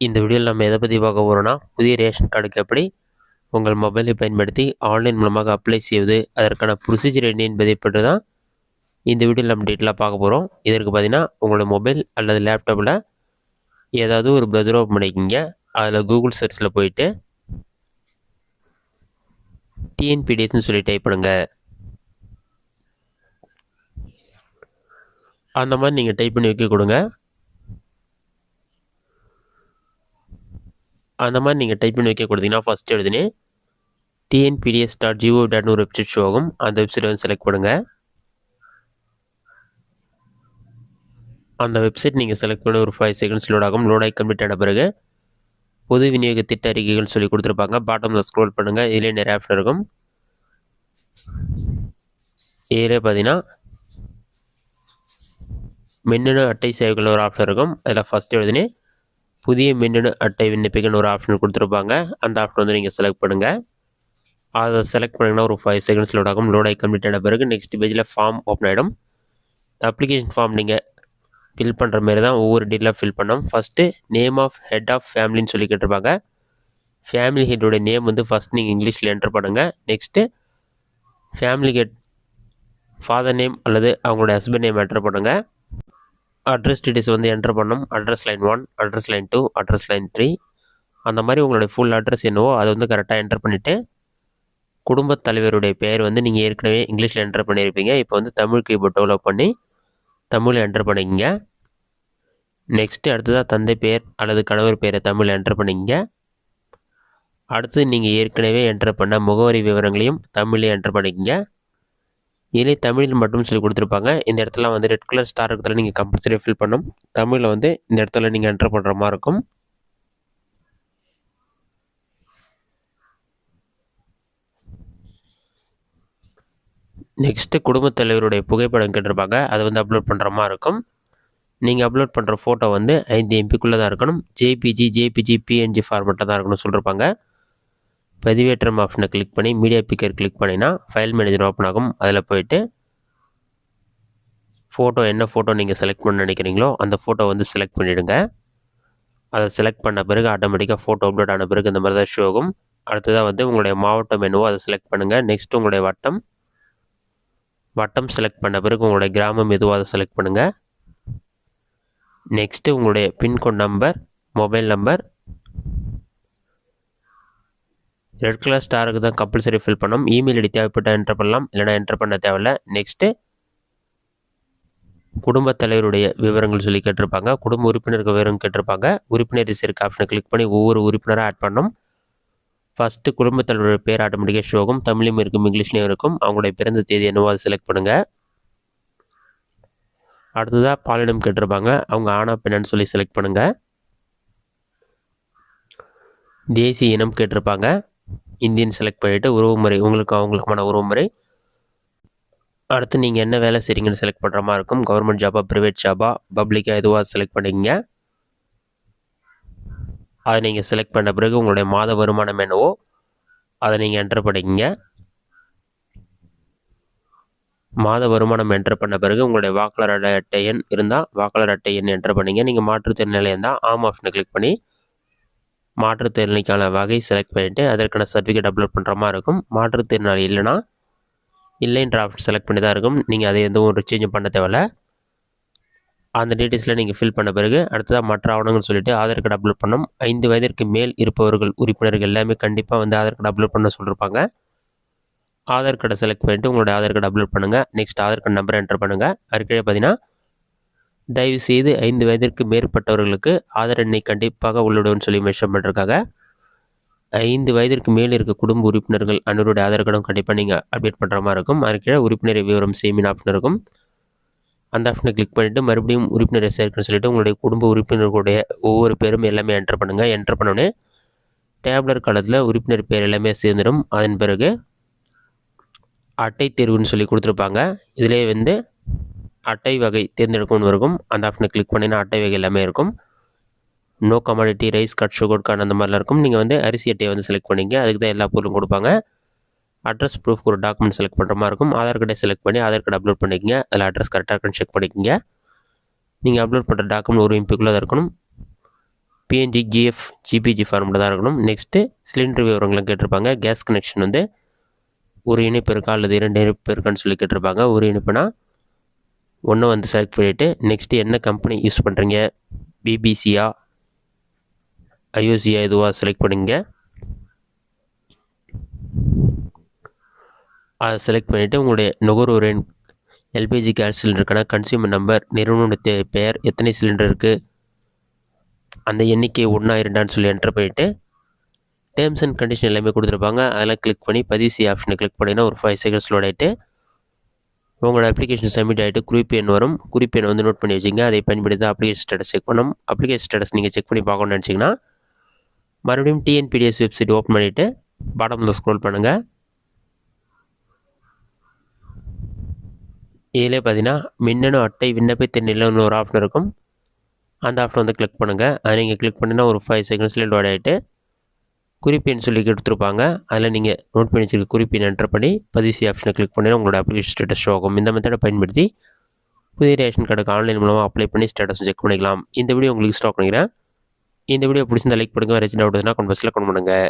இந்த வீடியோவில் நம்ம எதை பற்றி பார்க்க போகிறோம்னா, புதிய ரேஷன் கார்டுக்கு எப்படி உங்கள் மொபைலை பயன்படுத்தி ஆன்லைன் மூலமாக அப்ளை செய்வது, அதற்கான ப்ரொசீஜர் என்ன என்பதை பற்றி தான் இந்த வீடியோவில் நம்ம டீட்டெயிலாக பார்க்க போகிறோம். இதற்கு பார்த்தீங்கன்னா உங்களோட மொபைல் அல்லது லேப்டாப்பில் ஏதாவது ஒரு ப்ரௌசர் ஓப்பன் பண்ணிக்கிங்க. அதில் கூகுள் சர்ச்சில் போயிட்டு டிஎன்பிடிஎஸ்ன்னு சொல்லி டைப் பண்ணுங்க. அந்த மாதிரி நீங்கள் டைப் பண்ணி வைக்க கொடுங்க. அந்த மாதிரி நீங்கள் டைப் பண்ணி வைக்க கொடுத்தீங்கன்னா ஃபஸ்ட் எழுதுனே tnpds.gov.in ஒரு வெப்சைட் ஷோ ஆகும். அந்த வெப்சைட்டை வந்து செலக்ட் பண்ணுங்கள். அந்த வெப்சைட் நீங்கள் செலக்ட் பண்ண ஒரு 5 செகண்ட்ஸ் லோட் ஆகும். லோட் ஆகி கம்ப்ளீட் ஆன பிறகு பொது விநியோக திட்ட அறிக்கைகள் சொல்லி கொடுத்துருப்பாங்க. பாட்டமில் ஸ்க்ரோல் பண்ணுங்கள். இதிலே நிறைய ஆப்ஷன் இருக்கும். இதிலே பார்த்தீங்கன்னா மின்னணு அட்டை சேவைகள் ஒரு ஆப்ஷன் இருக்கும். அதில் ஃபஸ்ட் எழுதுனே புதிய மின்னணு அட்டை விண்ணப்பிக்கன்னு ஒரு ஆப்ஷன் கொடுத்துருப்பாங்க. அந்த ஆப்ஷன் வந்து நீங்கள் செலக்ட் பண்ணுங்கள். அதை செலக்ட் பண்ணிங்கன்னா ஒரு 5 செகண்ட்ஸ் லோட் ஆகும். லோட் ஆகி கம்ப்ளீட் ஆன பிறகு நெக்ஸ்ட் பேஜில் ஃபார்ம் ஓப்பன் ஆகிடும். அப்ளிகேஷன் ஃபார்ம் நீங்கள் ஃபில் பண்ணுற மாதிரி தான் ஒவ்வொரு டீட்டெயிலாக ஃபில் பண்ணோம். First name of head of ஃபேமிலின்னு சொல்லி கேட்டிருப்பாங்க. ஃபேமிலி ஹெட்டோடைய நேம் வந்து ஃபஸ்ட் நீங்கள் இங்கிலீஷில் என்டர் பண்ணுங்கள். Next family head father name அல்லது அவங்களோட ஹஸ்பண்ட் நேம் என்டர் பண்ணுங்கள். அட்ரஸ் டீட்டெயில்ஸ் வந்து என்டர் பண்ணணும். Address line 1, address line 2, address line 3 அந்த மாதிரி உங்களுடைய ஃபுல் அட்ரஸ் என்னவோ அதை வந்து கரெக்டாக என்டர் பண்ணிவிட்டு குடும்பத் தலைவருடைய பெயர் வந்து நீங்கள் ஏற்கனவே இங்கிலீஷில் என்டர் பண்ணியிருப்பீங்க. இப்போ வந்து தமிழ் கீபோர்ட் டெவலப் பண்ணி தமிழில் என்டர் பண்ணிக்கிங்க. நெக்ஸ்ட்டு அடுத்ததாக தந்தை பெயர் அல்லது கணவர் பெயரை தமிழில் என்டர் பண்ணிக்கிங்க. அடுத்து நீங்கள் ஏற்கனவே என்டர் பண்ண முகவரி விவரங்களையும் தமிழில் என்டர் பண்ணிக்கிங்க. இதிலே தமிழில் மட்டும் சொல்லி கொடுத்துருப்பாங்க. இந்த இடத்துல வந்து ரெட் கலர் ஸ்டார் இருக்கிறதுல நீங்கள் கம்பல்சரி ஃபில் பண்ணணும். தமிழில் வந்து இந்த இடத்துல நீங்கள் என்டர் பண்ணுற மாதிரி இருக்கும். நெக்ஸ்ட்டு குடும்பத் தலைவருடைய புகைப்படம் கேட்டிருப்பாங்க. அதை வந்து அப்லோட் பண்ணுற மாதிரி இருக்கும். நீங்கள் அப்லோட் பண்ணுற ஃபோட்டோ வந்து 5 MBக்குள்ளே தான் இருக்கணும். ஜேபிஜி, பிஎன்ஜி ஃபார்மெட்டில் தான் இருக்கணும்னு சொல்லியிருப்பாங்க. பதிவேற்றம் ஆப்ஷனை கிளிக் பண்ணி மீடியா பிக்கர் கிளிக் பண்ணிங்கன்னா ஃபைல் மேனேஜர் ஓப்பன் ஆகும். அதில் போயிட்டு ஃபோட்டோ என்ன ஃபோட்டோ நீங்கள் செலக்ட் பண்ண நினைக்கிறீங்களோ அந்த ஃபோட்டோ வந்து செலக்ட் பண்ணிவிடுங்க. அதை செலக்ட் பண்ண பிறகு ஆட்டோமேட்டிக்காக ஃபோட்டோ அப்லோட் ஆன பிறகு இந்த மாதிரி தான் ஷோ ஆகும். அடுத்ததாக வந்து உங்களுடைய மாவட்டம் என்னவோ அதை செலக்ட் பண்ணுங்கள். நெக்ஸ்ட் உங்களுடைய வட்டம் செலக்ட் பண்ண பிறகு உங்களுடைய கிராமம் எதுவோ அதை செலக்ட் பண்ணுங்கள். நெக்ஸ்ட்டு உங்களுடைய pincode number, mobile number red colour ஸ்டாருக்கு தான் கம்பல்சரி ஃபில் பண்ணணும். இமெயில் ஐடி தேவைப்பட்டால் என்டர் பண்ணலாம், இல்லைனா என்டர் பண்ண தேவையில்லை. நெக்ஸ்ட்டு குடும்பத் தலைவருடைய விவரங்கள் சொல்லி கேட்டிருப்பாங்க. குடும்ப உறுப்பினர்கள் விவரம் கேட்டிருப்பாங்க. உறுப்பினர் சேர்க்க ஆப்ஷனை கிளிக் பண்ணி ஒவ்வொரு உறுப்பினராக ஆட் பண்ணணும். ஃபஸ்ட்டு குடும்பத் தலைவருடைய பேர் ஆட்டோமேட்டிக்காக ஷோ ஆகும். தமிழ்லையும் இருக்கும், இங்கிலீஷ்லேயும் இருக்கும். அவங்களுடைய பிறந்த தேதி என்னவோ அதை செலக்ட் பண்ணுங்கள். அடுத்ததாக பாலினம் கேட்டிருப்பாங்க. அவங்க ஆனா பெண்ணான்னு சொல்லி செலக்ட் பண்ணுங்கள். தேசிய இனம் கேட்டிருப்பாங்க. இந்தியன் செலக்ட் பண்ணிவிட்டு உறவுமுறை அவங்களுக்குமான உறவுமுறை. அடுத்து நீங்கள் என்ன வேலை செய்கிறீங்கன்னு செலக்ட் பண்ணுற மாதிரி இருக்கும். கவர்மெண்ட் ஜாபா, ப்ரைவேட் ஜாபா, பப்ளிக்காக எதுவாக செலக்ட் பண்ணிக்கிங்க. அதை நீங்கள் செலக்ட் பண்ண பிறகு உங்களுடைய மாத வருமானம் என்னவோ அதை நீங்கள் என்டர் பண்ணிக்கிங்க. மாத வருமானம் என்டர் பண்ண பிறகு உங்களுடைய வாக்காளர் அட்டை எண் இருந்தால் வாக்காளர் அட்டை எண் என்டர் பண்ணிங்க. நீங்கள் மாற்றுத்திறனாளி இருந்தால் ஆம் ஆப்ஷனை கிளிக் பண்ணி மாற்றுத்திறனாளிக்கான வகை செலக்ட் பண்ணிவிட்டு அதற்கான சர்டிஃபிகேட் அப்லோட் பண்ணுற மாதிரி இருக்கும். மாற்றுத்திறனாளி இல்லைனா இல்லைன்ற ஆப்ஷன் செலக்ட் பண்ணி தான் இருக்கும். நீங்கள் அதை எதுவும் ஒரு சேஞ்ச் பண்ண தேவையில்ல. அந்த டீட்டெயில்ஸில் நீங்கள் ஃபில் பண்ண பிறகு அடுத்ததாக மற்ற ஆவணங்கள் சொல்லிவிட்டு ஆதார் கார்டு அப்லோட் பண்ணணும். 5 வயதிற்கு மேல் இருப்பவர்கள் உறுப்பினர்கள் எல்லாமே கண்டிப்பாக வந்து ஆதார் கார்டு அப்லோட் பண்ண சொல்லியிருப்பாங்க. ஆதார் கார்டை செலக்ட் பண்ணிவிட்டு உங்களோட ஆதார் கார்டு அப்லோட் பண்ணுங்கள். நெக்ஸ்ட் ஆதார் கார்டு நம்பரை என்டர் பண்ணுங்கள். அதுக்கே பார்த்தீங்கன்னா தயவுசெய்து 5 வயதிற்கு மேற்பட்டவர்களுக்கு ஆதார் எண்ணை கண்டிப்பாக உள்ளிடுன்னு சொல்லி மென்ஷன் பண்ணிருக்காங்க. 5 வயதிற்கு மேல் இருக்க குடும்ப உறுப்பினர்கள் அனைவருடைய ஆதார் கார்டும் கண்டிப்பாக நீங்கள் அப்டேட் பண்ணுற மாதிரி இருக்கும். அதுக்கே உறுப்பினர் விவரம் சேமின் ஆப்ஷன் இருக்கும். அந்த ஆப்ஷனை கிளிக் பண்ணிவிட்டு மறுபடியும் உறுப்பினரை சேர்க்கணும்னு சொல்லிவிட்டு உங்களுடைய குடும்ப உறுப்பினர்களுடைய ஒவ்வொரு பேரும் எல்லாமே என்டர் பண்ணுங்கள். என்டர் பண்ணோடனே டேப்லர் காலத்தில் உறுப்பினர் பேர் எல்லாமே சேர்ந்துடும். அதன் பிறகு அட்டை தேர்வுன்னு சொல்லி கொடுத்துருப்பாங்க. இதிலே வந்து அட்டை வகை தேர்ந்தெடுக்கணும்னு இருக்கும். அந்த ஆப்ஷனை கிளிக் பண்ணினா அட்டை வகை எல்லாமே இருக்கும். No commodity, rice, cut, sugar card அந்த மாதிரிலாம் இருக்கும். நீங்கள் வந்து அரிசி அட்டையை வந்து செலக்ட் பண்ணிங்க. அதுக்கு தான் எல்லா பொருளும் கொடுப்பாங்க. அட்ரஸ் ப்ரூஃப் ஒரு டாக்குமெண்ட் செலக்ட் பண்ணுற மாதிரி இருக்கும். ஆதார் கார்டை செலக்ட் பண்ணி ஆதார் கார்டு அப்லோட் பண்ணிக்கங்க. அதில் அட்ரஸ் கரெக்டாக இருக்குன்னு செக் பண்ணிக்கோங்க. நீங்கள் அப்லோட் பண்ணுற டாக்குமெண்ட் ஒரு MBக்குள்ளே தான் இருக்கணும். பிஎன்ஜி, ஜிஎஃப், ஜிபிஜி ஃபார்மெட்டில் தான் இருக்கணும். நெக்ஸ்ட்டு சிலிண்டர் விவரங்களும் கேட்டிருப்பாங்க. கேஸ் கனெக்ஷன் வந்து ஒரு இணைப்பு இருக்கா அல்லது 2 இணைப்பு இருக்கான்னு சொல்லி கேட்டிருப்பாங்க. ஒரு இணைப்புனா ஒன்று வந்து செலக்ட் பண்ணிவிட்டு நெக்ஸ்ட்டு என்ன கம்பெனி யூஸ் பண்ணுறீங்க, பிபிசியா, ஐஓசியா இதுவாக செலக்ட் பண்ணிங்க. அதை செலக்ட் பண்ணிவிட்டு உங்களுடைய நுகர்வோர் எண், எல்பிஜி கேஸ் சிலிண்டருக்கான கன்சியூமர் நம்பர், நிறுவனத்துடைய பெயர், எத்தனை சிலிண்டர் இருக்குது, அந்த எண்ணிக்கை 1 2 சொல்லி என்டர் பண்ணிவிட்டு டேர்ம்ஸ் அண்ட் கண்டிஷன் எல்லாமே கொடுத்துருப்பாங்க. அதெல்லாம் கிளிக் பண்ணி பதிவு செய்ய ஆப்ஷனை கிளிக் பண்ணிங்கன்னா ஒரு 5 செகண்ட்ஸ் லோட் ஆகிட்டு உங்களோட அப்ளிகேஷன் சப்மிட் ஆகிட்டு குறிப்பு எண் வரும். குறிப்பு எண் வந்து நோட் பண்ணி வச்சுங்க. அதை பயன்படுத்தி தான் அப்ளிகேஷன் ஸ்டேட்டஸ் செக் பண்ணணும். அப்ளிகேஷன் ஸ்டேட்டஸ் நீங்கள் செக் பண்ணி பார்க்கணும்னு நினச்சிங்கன்னா மறுபடியும் டிஎன்பிடிஎஸ் வெப்சைட் ஓப்பன் பண்ணிவிட்டு பாட்டமில் ஸ்க்ரோல் பண்ணுங்கள். இதிலே பார்த்தீங்கன்னா மின்னணு அட்டை விண்ணப்பத்தை நிலைன்னு ஒரு ஆப்ஷன் இருக்கும். அந்த ஆப்ஷன் வந்து கிளிக் பண்ணுங்கள். அதை நீங்கள் கிளிக் பண்ணினா ஒரு 5 செகண்ட்ஸ்லேயே லோட் ஆகிட்டு குறிப்பெண் சொல்லி கொடுத்துருப்பாங்க. அதில் நீங்கள் நோட் பண்ணி வச்சுருக்க குறிப்பெண் என்டர் பண்ணி பதிவு செய்ய ஆப்ஷனை கிளிக் பண்ணினா உங்களோட அப்ளிகேஷன் ஸ்டேட்டஸ் ஷோ ஆகும். இந்த மெத்தடை பயன்படுத்தி புதிய ரேஷன் கார்டுக்கு ஆன்லைன் மூலமாக அப்ளை பண்ணி ஸ்டேட்டஸ் செக் பண்ணிக்கலாம். இந்த வீடியோ உங்களுக்கு ஸ்டாக் பண்ணிக்கிறேன். இந்த வீடியோ பிடிச்சிருந்தா லைக் பண்ணுங்கள். வேறு டவுட் இருந்தால் கமெண்ட் பாக்ஸில் கமெண்ட் பண்ணுங்கள்.